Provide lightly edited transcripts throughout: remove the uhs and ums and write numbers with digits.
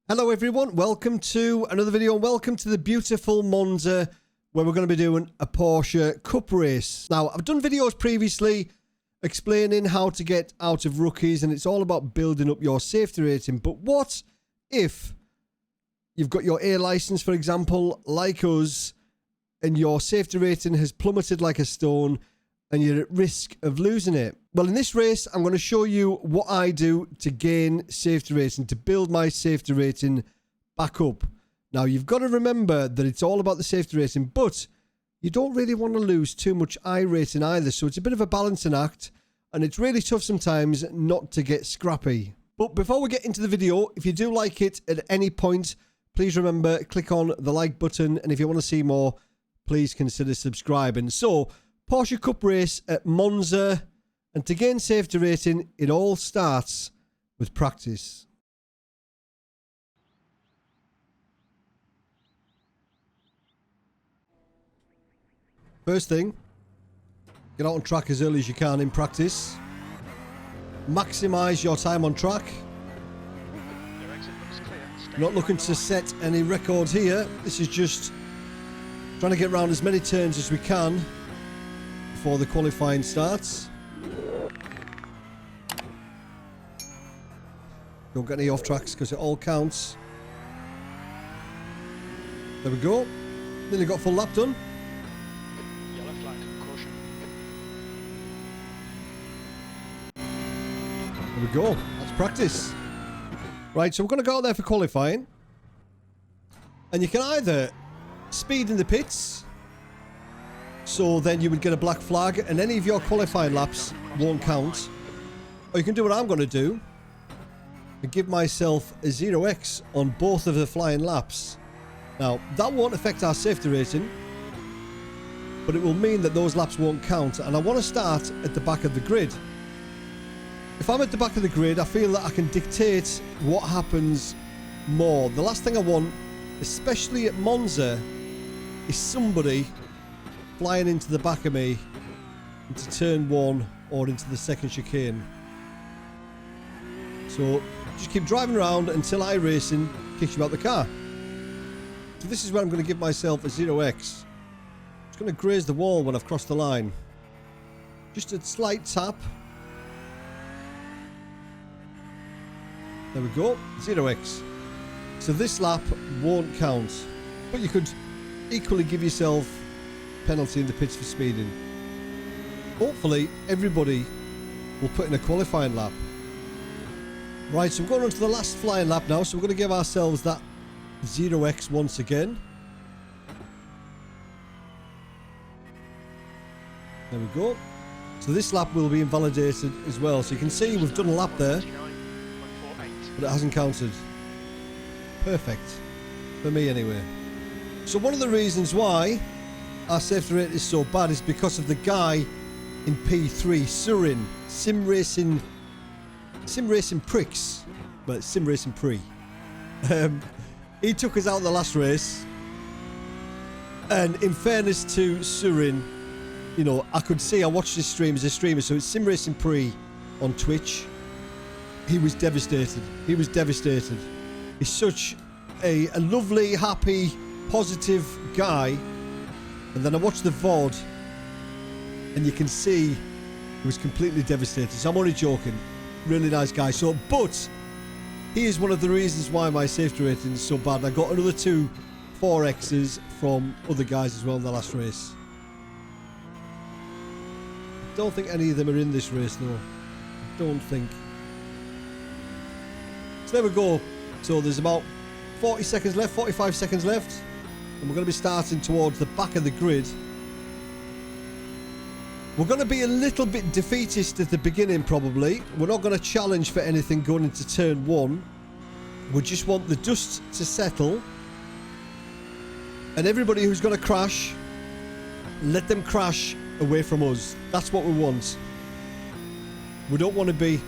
Hello everyone, welcome to another video and welcome to the beautiful Monza where we're going to be doing a Porsche Cup race. Now, I've done videos previously explaining how to get out of rookies and it's all about building up your safety rating. But what if you've got your A license, for example, like us, and your safety rating has plummeted like a stone and you're at risk of losing it? Well, in this race, I'm going to show you what I do to gain safety rating, to build my safety rating back up. Now, you've got to remember that it's all about the safety rating, but you don't really want to lose too much iRacing either. So it's a bit of a balancing act, and it's really tough sometimes not to get scrappy. But before we get into the video, if you do like it at any point, please remember, click on the like button. And if you want to see more, please consider subscribing. So, Porsche Cup race at Monza. And to gain safety rating, it all starts with practice. First thing, get out on track as early as you can in practice. Maximise your time on track. Not looking to set any records here. This is just trying to get around as many turns as we can before the qualifying starts. Don't get any off tracks because it all counts. There we go. Nearly got full lap done. Yellow flag, caution. There we go. That's practice. Right, so we're going to go out there for qualifying. And you can either speed in the pits, so then you would get a black flag and any of your qualifying laps won't count. Or you can do what I'm going to do and give myself a 0x on both of the flying laps. Now, that won't affect our safety rating, but it will mean that those laps won't count. And I want to start at the back of the grid. If I'm at the back of the grid, I feel that I can dictate what happens more. The last thing I want, especially at Monza, is somebody flying into the back of me into turn one or into the second chicane. So just keep driving around until iRacing kicks you out the car. So this is where I'm going to give myself a 0x. It's going to graze the wall when I've crossed the line. Just a slight tap. There we go, 0x. So this lap won't count, but you could equally give yourself a penalty in the pits for speeding. Hopefully everybody will put in a qualifying lap. Right, so we're going on to the last flying lap now, so we're going to give ourselves that 0x once again. There we go. So this lap will be invalidated as well. So you can see we've done a lap there, but it hasn't counted. Perfect. For me anyway. So one of the reasons why our safety rate is so bad is because of the guy in P3, Surin, Sim Racing Pricks. Well, it's Sim Racing Pre. He took us out the last race. And in fairness to Surin, you know, I could see, I watched this stream as a streamer, so it's Sim Racing Pre on Twitch. He was devastated. He was devastated. He's such a lovely, happy, positive guy. And then I watched the VOD and you can see he was completely devastated. So I'm only joking. Really nice guy. So, but he is one of the reasons why my safety rating is so bad. I got another 2 4Xs from other guys as well in the last race. I don't think any of them are in this race though. I don't think. So there we go. So there's about 40 seconds left, 45 seconds left. And we're going to be starting towards the back of the grid. We're going to be a little bit defeatist at the beginning probably. We're not going to challenge for anything going into turn one. We just want the dust to settle. And everybody who's going to crash, let them crash away from us. That's what we want. We don't want to be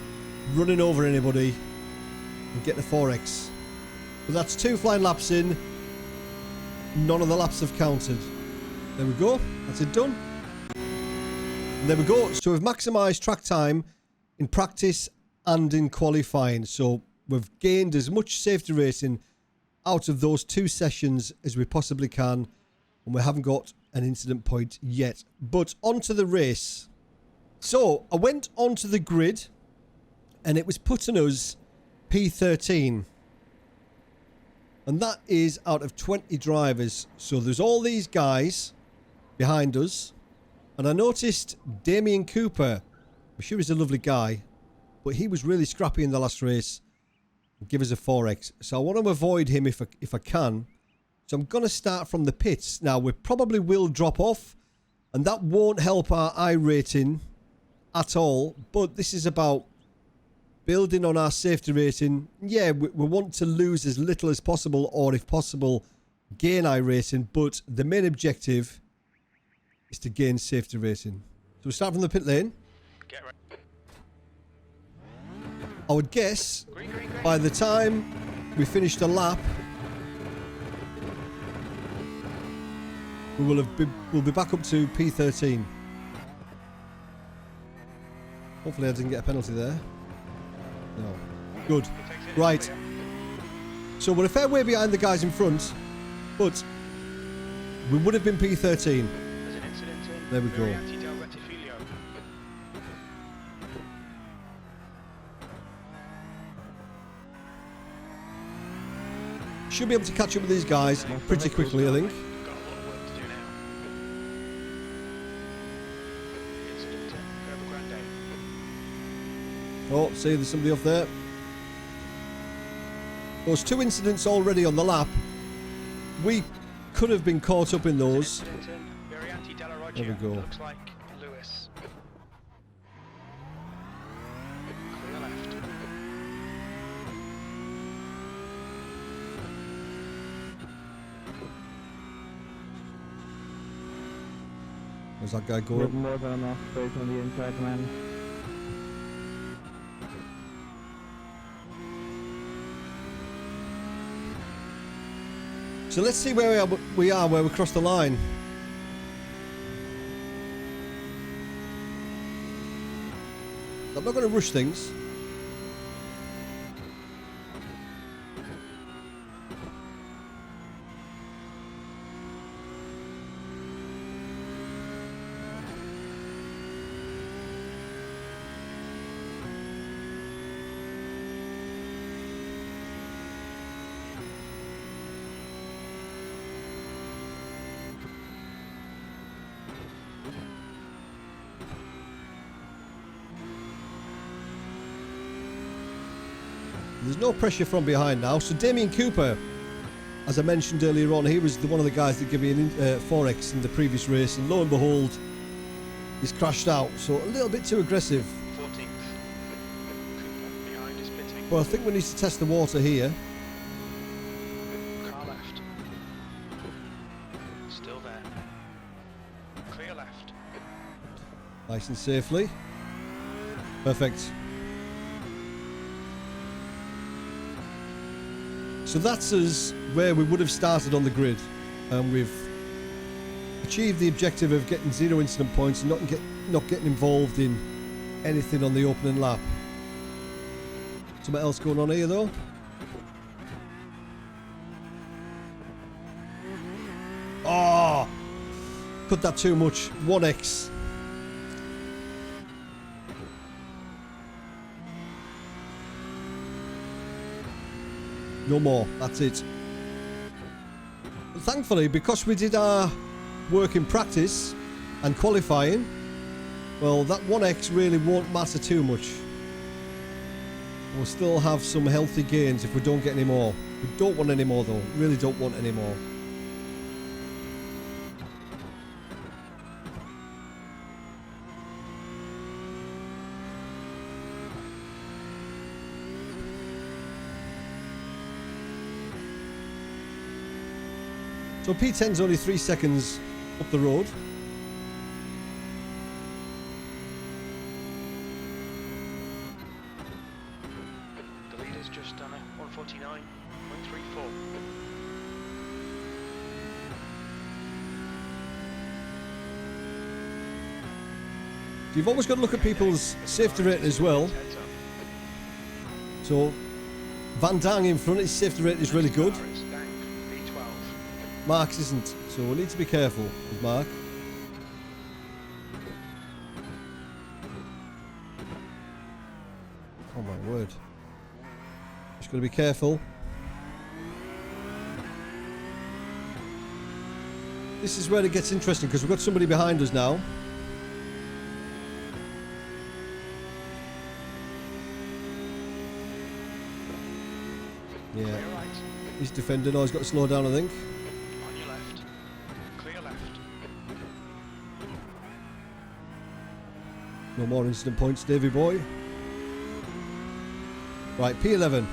running over anybody and getting a 4x. But that's 2 flying laps in. None of the laps have counted. There we go. That's it done. And there we go. So we've maximised track time in practice and in qualifying. So we've gained as much safety rating out of those 2 sessions as we possibly can, and we haven't got an incident point yet. But onto the race. So I went onto the grid and it was putting us P13, and that is out of 20 drivers. So there's all these guys behind us, and I noticed Damien Cooper. I'm sure he's a lovely guy, but he was really scrappy in the last race. Give us a 4X. So I want to avoid him if I can. So I'm going to start from the pits. Now, we probably will drop off, and that won't help our iRating at all. But this is about building on our safety rating. Yeah, we want to lose as little as possible, or if possible, gain iRating. But the main objective is to gain safety rating. So we start from the pit lane. Get ready. I would guess Green. by the time we finish the lap, we'll be back up to P13. Hopefully I didn't get a penalty there. No. Good. Right. So we're a fair way behind the guys in front, but we would have been P13. There's an incident in There we go. Should be able to catch up with these guys pretty quickly, I think. Got a lot of work to do now. Incident in Curva Grande. Oh, see, there's somebody off there. Those 2 incidents already on the lap. We could have been caught up in those. Incident in Varianti della Roggia. There we go. Looks like Lewis. Clear left. Where's that guy With going? more than enough space on the inside, man. So let's see where we are where we cross the line. I'm not going to rush things. There's no pressure from behind now. So Damien Cooper, as I mentioned earlier on, he was one of the guys that gave me an 4X in the previous race, and lo and behold, he's crashed out. So a little bit too aggressive. 14th. Cooper behind is pitting. Well, I think we need to test the water here. Car left. Still there. Clear left. Nice and safely. Perfect. So that's us where we would have started on the grid, and we've achieved the objective of getting 0 incident points and not getting involved in anything on the opening lap. Something else going on here though. Oh, cut that too much. 1X. No more. That's it. But thankfully, because we did our work in practice and qualifying, well, that 1X really won't matter too much. We'll still have some healthy gains if we don't get any more. We don't want any more though. Really don't want any more. So P10's only 3 seconds up the road. The leader's just done a 149.34. You've always got to look at people's safety rate as well. Heads up. So Van Dang in front, his safety rate is really good. Car is down Mark's isn't. So we need to be careful with Mark. Oh my word. Just got to be careful. This is where it gets interesting because we've got somebody behind us now. Yeah. Clear right. He's defending. Oh, he's got to slow down, I think. On your left. Clear left. No more incident points, Davy boy. Right, P11.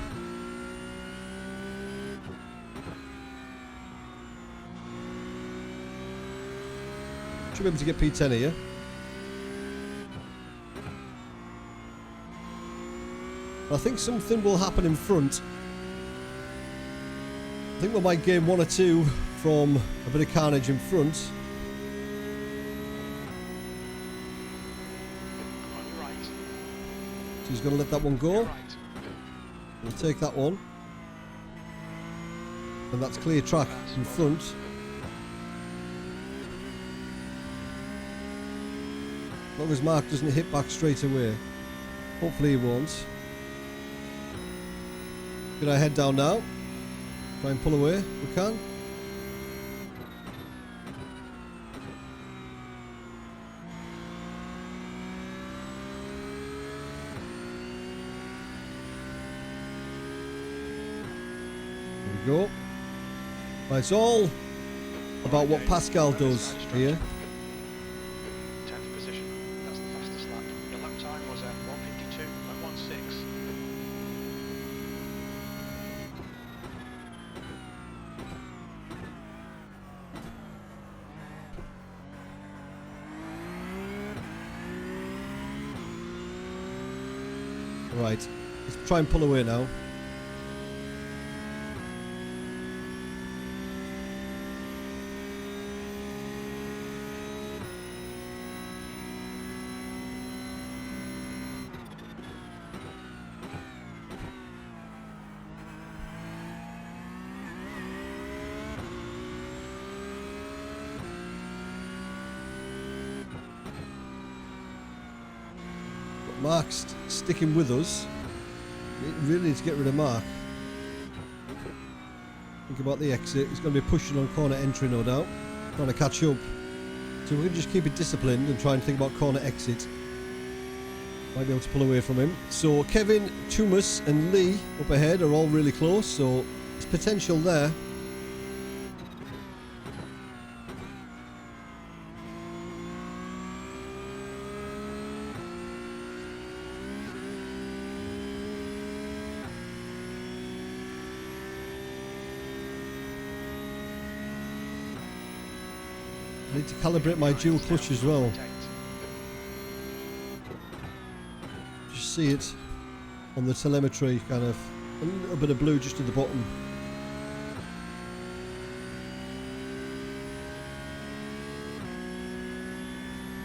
Should be able to get P10 here. I think something will happen in front. I think we might gain 1 or 2 from a bit of carnage in front. On your right. So he's going to let that one go. Right. We'll take that one. And that's clear track in front. As long as Mark doesn't hit back straight away. Hopefully he won't. Get our head down now. Try and pull away if we can. There we go. Right, it's all about what Pascal does here. 10th position. That's the fastest lap. Your lap time was at 1:52.16. Right, let's try and pull away now. Mark's sticking with us. We really need to get rid of Mark. Think about the exit. He's going to be pushing on corner entry, no doubt. Trying to catch up. So we're going to just keep it disciplined and try and think about corner exit. Might be able to pull away from him. So Kevin, Thomas and Lee up ahead are all really close. So there's potential there. I need to calibrate my dual clutch as well. Just see it on the telemetry, kind of a little bit of blue just at the bottom.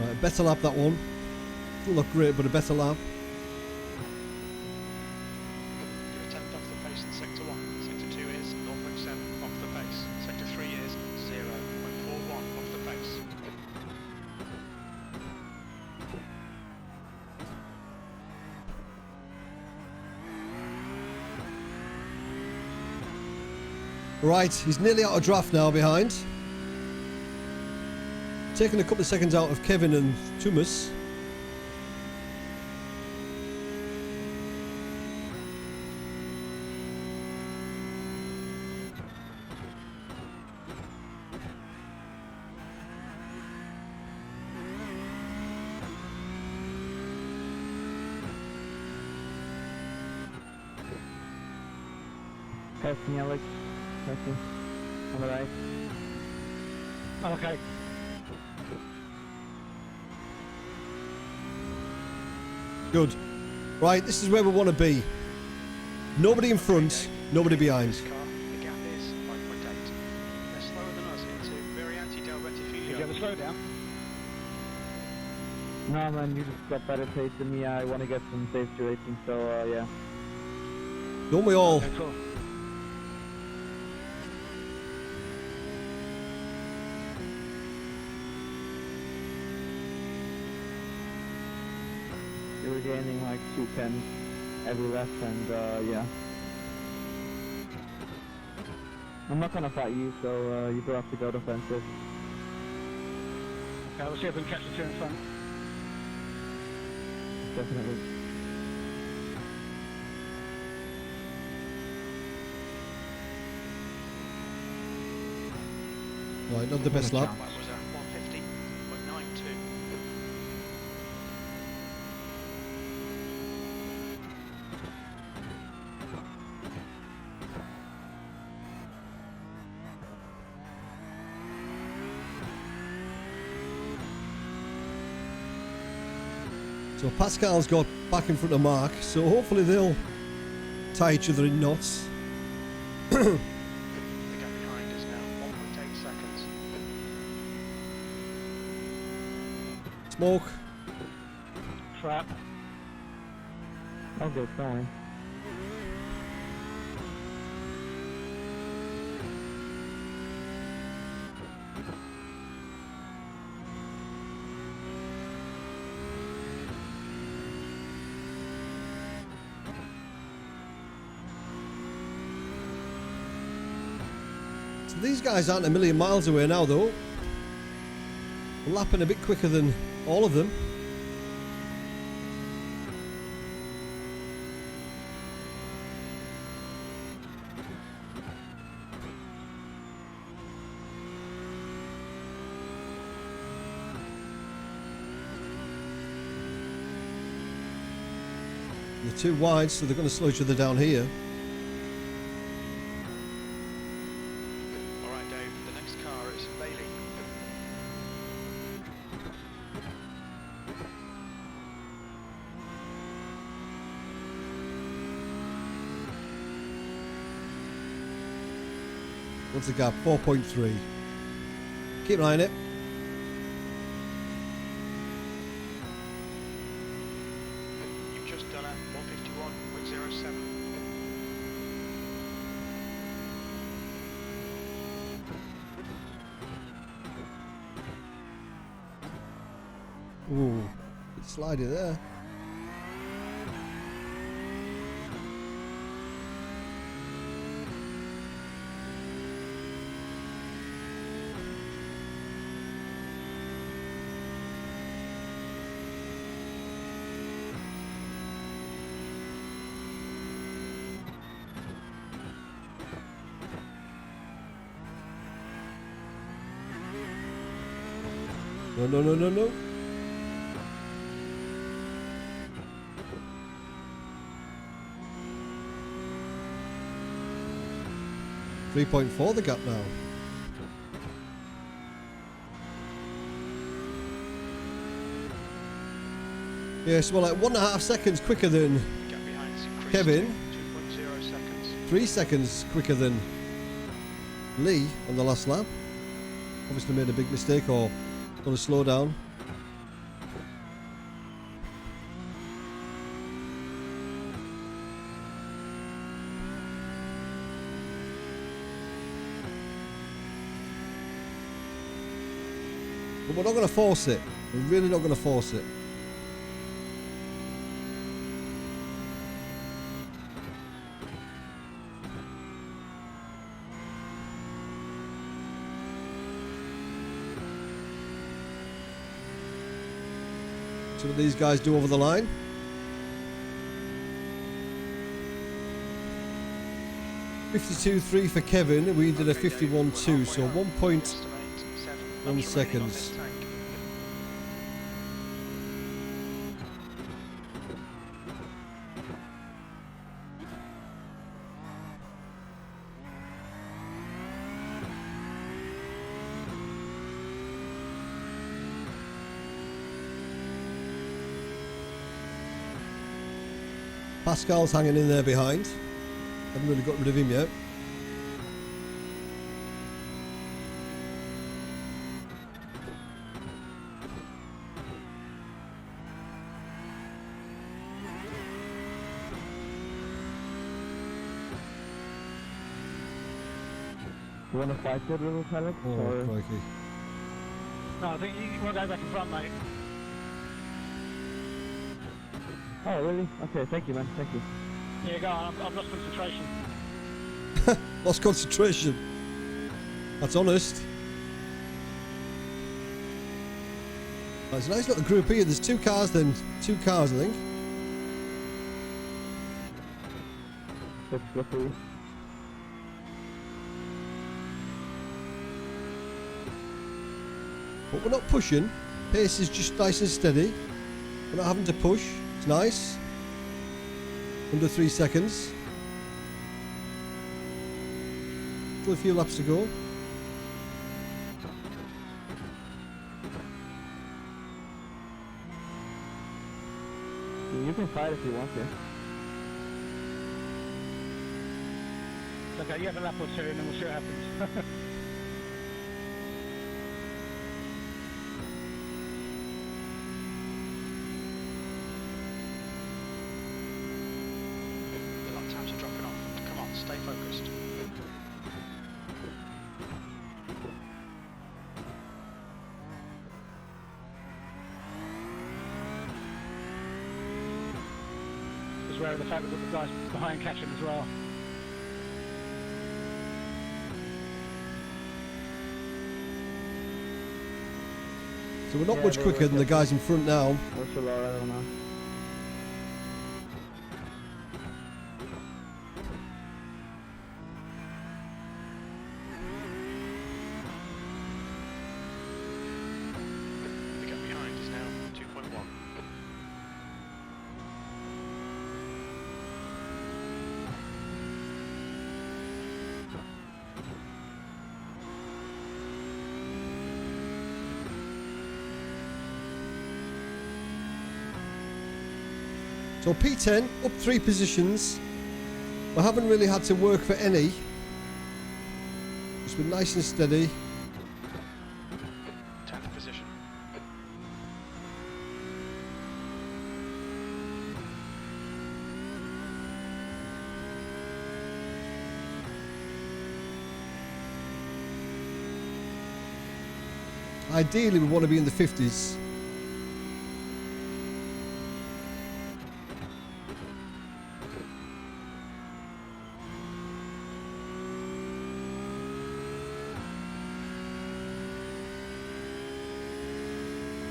Right, a better lap that one. Doesn't look great, but a better lap. You're a tenth off the pace in sector 1. Sector 2 is 0.7 off the pace. Sector 3 is 0.41 off the pace. Right, he's nearly out of draft now behind. Taking a couple of seconds out of Kevin and Thomas. Passing Alex. Passing. On the right. Okay. Good. Right, this is where we want to be. Nobody in front, nobody behind. This car, the gap is 5.8. They're slower than us into Varianti del Rettifilo. Did you have a slowdown? No man, you just got better pace than me. I want to get some safety rating, so yeah. Don't we all? Okay, cool. gaining like 2 tenths every lap, and yeah. I'm not gonna fight you, so you do have to go defensive. Okay, we'll see if we can catch the two in front. Definitely. Right, not the best lap. That was a 150.92. So Pascal's got back in front of Mark, so hopefully they'll tie each other in knots. The gap behind is now 1.8 seconds. Smoke. Trap. Oh good, don't worry. So these guys aren't a million miles away now though. They're lapping a bit quicker than all of them. They're too wide, so they're going to slow each other down here. Alright Dave, the next car is Bailey. What's the gap? 4.3. Keep an eye on it. You've just done a 151.07. Ooh, bit slidey there. No, no, no, no, no. .4 the gap now. Yes, well, like 1.5 seconds quicker than The gap behind is increased Kevin. to 2.0 seconds. 3 seconds quicker than Lee on the last lap. Obviously made a big mistake or got to slow down. But we're not going to force it. We're really not going to force it. See what these guys do over the line. .52.3 for Kevin. We did a 51.2, so 1.1 seconds. Pascal's hanging in there behind. Haven't really got rid of him yet. You wanna fight it, little Felix? Oh, or? crikey. No, I think you want to go back in front, mate. Oh, really? Okay, thank you, man. Thank you. Yeah, go on. I've lost concentration. Lost concentration. That's honest. That's a nice little group here. There's 2 cars then. 2 cars, I think. Let's go for you. But we're not pushing. Pace is just nice and steady. We're not having to push. It's nice. Under 3 seconds. Still a few laps to go. You can fight if you want to. Okay, you have a lap or 2 and then we'll see what happens. The lap times are dropping off. Come on, stay focused. Just aware of the fact that the guys behind catching as well. So we're not Yeah, much but quicker we're than the guys in front now. What's your lower? I don't know. The gap behind is now 2.1. So P10 up 3 positions. We haven't really had to work for any. It's been nice and steady. 10th position. Ideally we want to be in the 50s.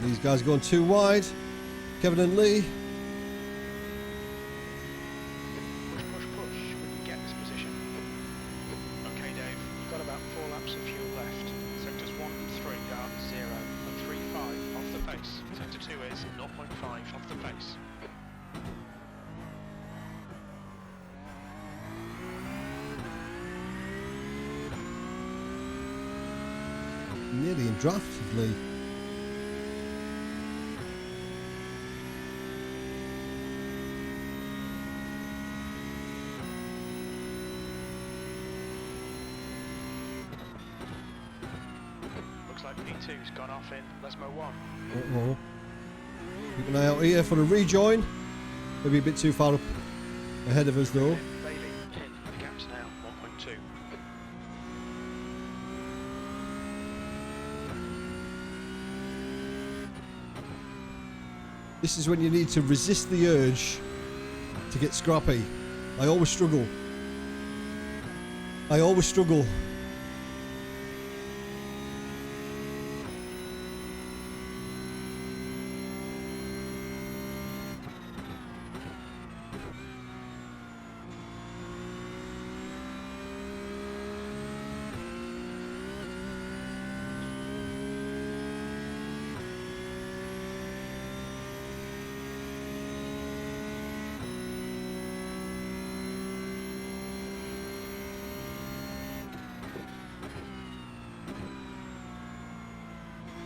These guys are going too wide. Kevin and Lee. Push, push, push. We can get this position. Okay, Dave. You've got about 4 laps of fuel left. Sectors 1 and 3 are 0 and 3.5 off the pace. Sector 2 is 0.5 off the pace. Nearly in draft of Lee. Looks like P2's gone off in Lesmo 1. Uh-oh. Keep an eye out here for a rejoin. Maybe a bit too far up ahead of us though. Bailey in. The gap's now 1.2. This is when you need to resist the urge to get scrappy. I always struggle. I always struggle.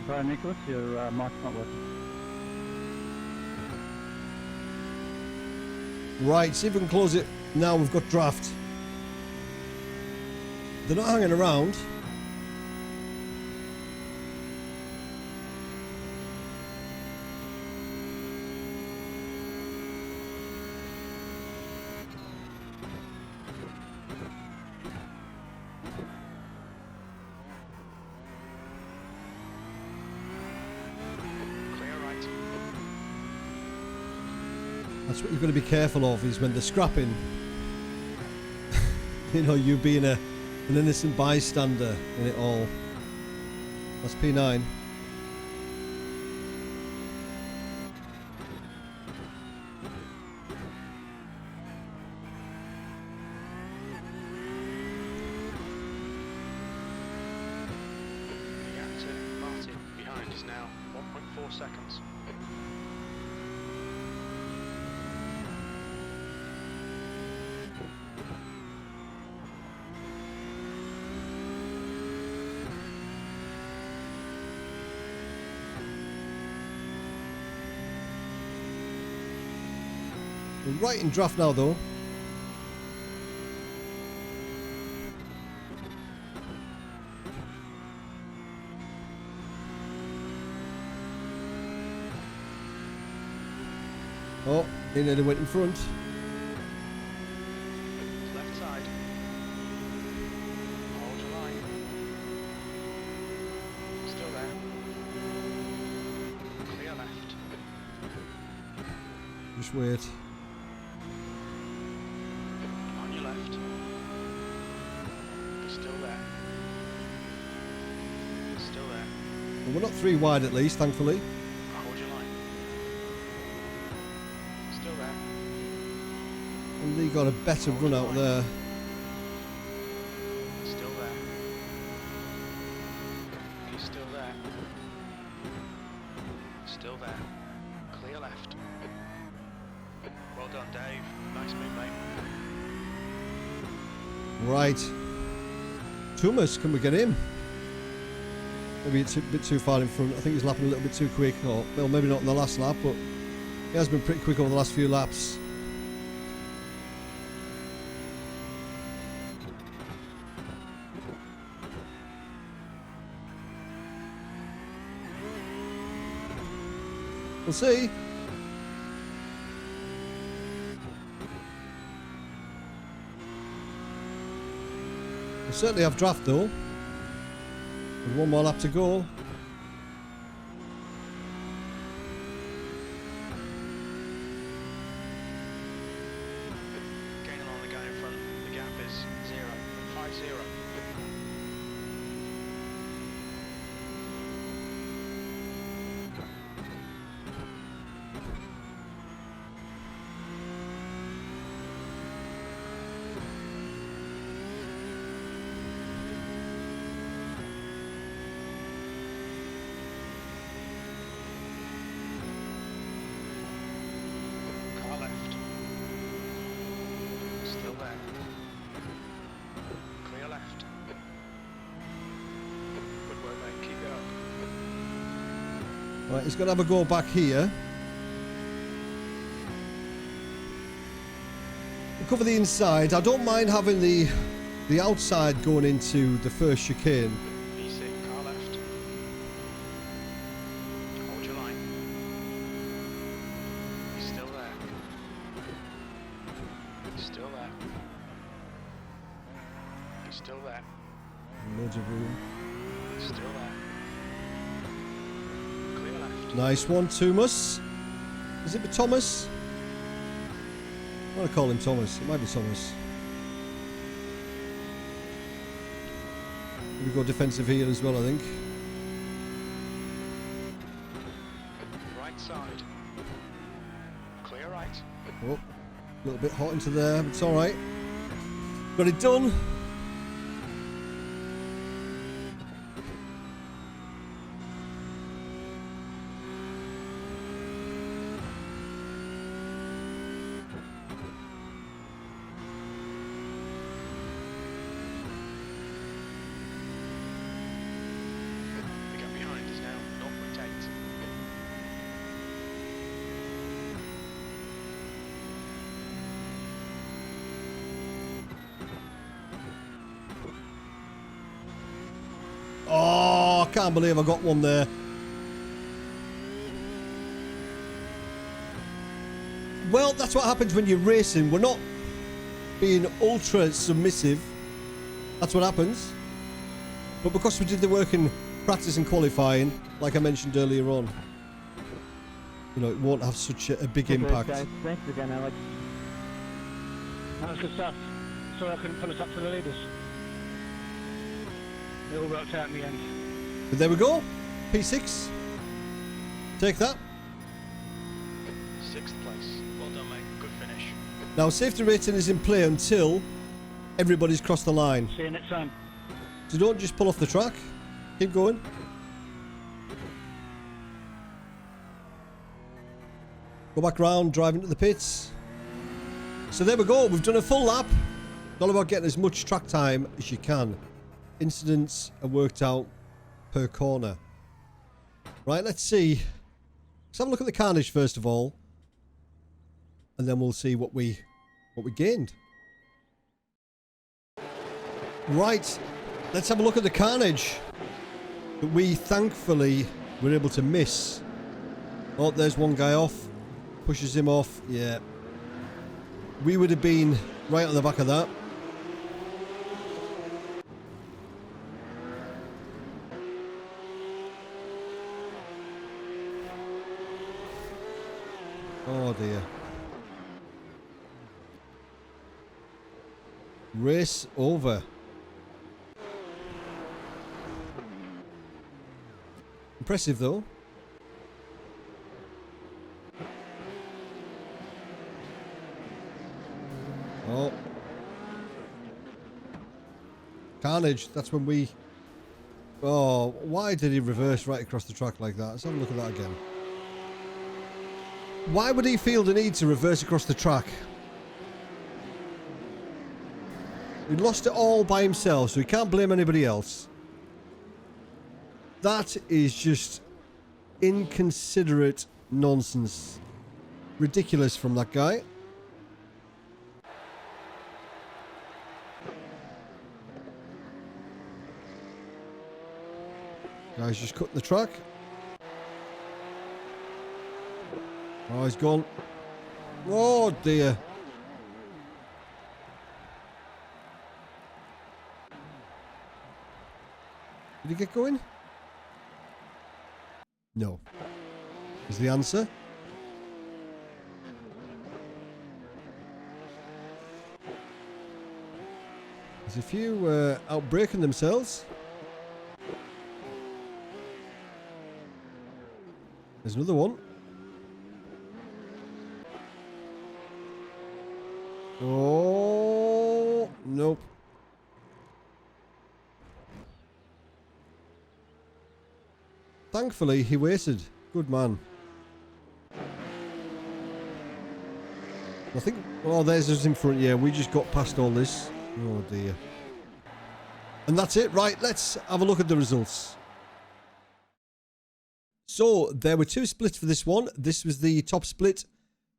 Sorry, Nicholas, your mark's not working. Right, see if we can close it. Now we've got draft. They're not hanging around. That's what you've got to be careful of, is when they're scrapping. You know, you being an innocent bystander in it all. That's P9. Is now 1.4 seconds. We're right in draft now, though. Oh, he nearly went in front. Left side. Hold your line. Still there. Clear left. Just wait. On your left. You're still there. Still there. Well, we're not 3 wide at least, thankfully. Hold your line. Still there. And he got a better run out there. Still there. He's still there. Still there. Clear left. Well done, Dave. Nice move, mate. Right. Thomas, can we get him? Maybe it's a bit too far in front. I think he's lapping a little bit too quick. Or, well, maybe not in the last lap, but he has been pretty quick over the last few laps. We'll see. We'll certainly have draft though. With 1 more lap to go. Gain along the guy in front. The gap is 0.50. Car left. Still there. Clear left. Good work, mate. Keep it up. Right, he's going to have a go back here. We'll cover the inside. I don't mind having the outside going into the first chicane. V6, car left. Hold your line. He's still there. Still there. He's still there. Loads of room. Still there. Clear left. Nice one, Thomas. Is it Thomas? I want to call him Thomas. It might be Thomas. We go defensive here as well, I think. Right side. Clear right. Oh, a little bit hot into there, but it's all right. Got it done. The gap behind is now 0.8. Oh, I can't believe I got one there. Well, that's what happens when you're racing. We're not being ultra submissive. That's what happens. But because we did the work in practice and qualifying, like I mentioned earlier on. you know, it won't have such a big Good race, impact. guys. Thanks again, Alex. That was good stuff. Sorry I couldn't pull us up to the leaders. It all worked out in the end. But there we go. P6. Take that. 6th place. Well done, mate. Good finish. Now, safety rating is in play until everybody's crossed the line. See you next time. So don't just pull off the track. Keep going. Go back round, drive into the pits. So there we go. We've done a full lap. It's all about getting as much track time as you can. Incidents are worked out per corner. Right, let's see. Let's have a look at the carnage first of all. And then we'll see what we gained. Right, let's have a look at the carnage that we thankfully were able to miss. Oh, there's one guy off. Pushes him off. Yeah. We would have been right on the back of that. Oh dear. Race over. Impressive though. Oh. Carnage, that's when we... Oh, why did he reverse right across the track like that? Let's have a look at that again. Why would he feel the need to reverse across the track? He lost it all by himself, so he can't blame anybody else. That is just inconsiderate nonsense. Ridiculous from that guy. Guy's just cutting the track. Oh, he's gone. Oh, dear. Did he get going? No. Is the answer? There's a few out braking themselves. There's another one. Oh, nope. Thankfully, he waited. Good man. I think... Oh, there's us in front. Yeah, we just got past all this. Oh, dear. And that's it. Right, let's have a look at the results. So, there were two splits for this one. This was the top split.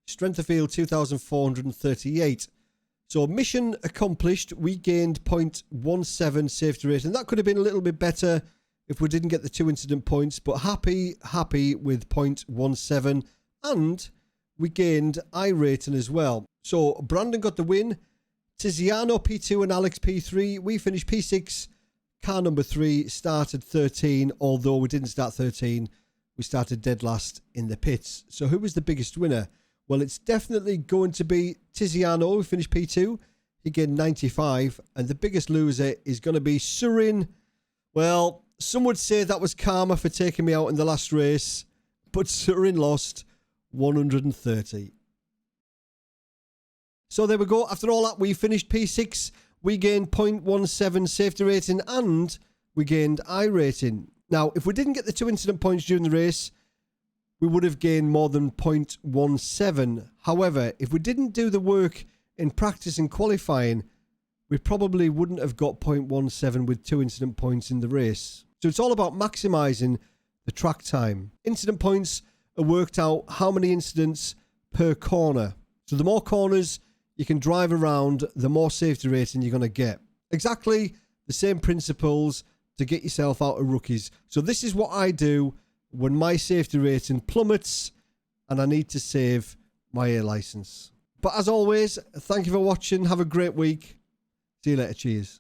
Strength of field 2,438. So, mission accomplished. We gained 0.17 safety rate. And that could have been a little bit better if we didn't get the 2 incident points. But happy with 0.17. And we gained iRacing as well. So, Brandon got the win. Tiziano P2 and Alex P3. We finished P6. Car number 3 started 13. Although we didn't start 13. We started dead last in the pits. So who was the biggest winner? Well, it's definitely going to be Tiziano, who finished P2. He gained 95. And the biggest loser is going to be Surin. Well, some would say that was karma for taking me out in the last race. But Surin lost 130. So there we go. After all that, we finished P6. We gained 0.17 safety rating and we gained iRacing. Now, if we didn't get the 2 incident points during the race, we would have gained more than 0.17. However, if we didn't do the work in practice and qualifying, we probably wouldn't have got 0.17 with 2 incident points in the race. So it's all about maximising the track time. Incident points are worked out how many incidents per corner. So the more corners you can drive around, the more safety rating you're going to get. Exactly the same principles to get yourself out of rookies. So this is what I do when my safety rating plummets and I need to save my air license. But as always, thank you for watching. Have a great week. See you later. Cheers.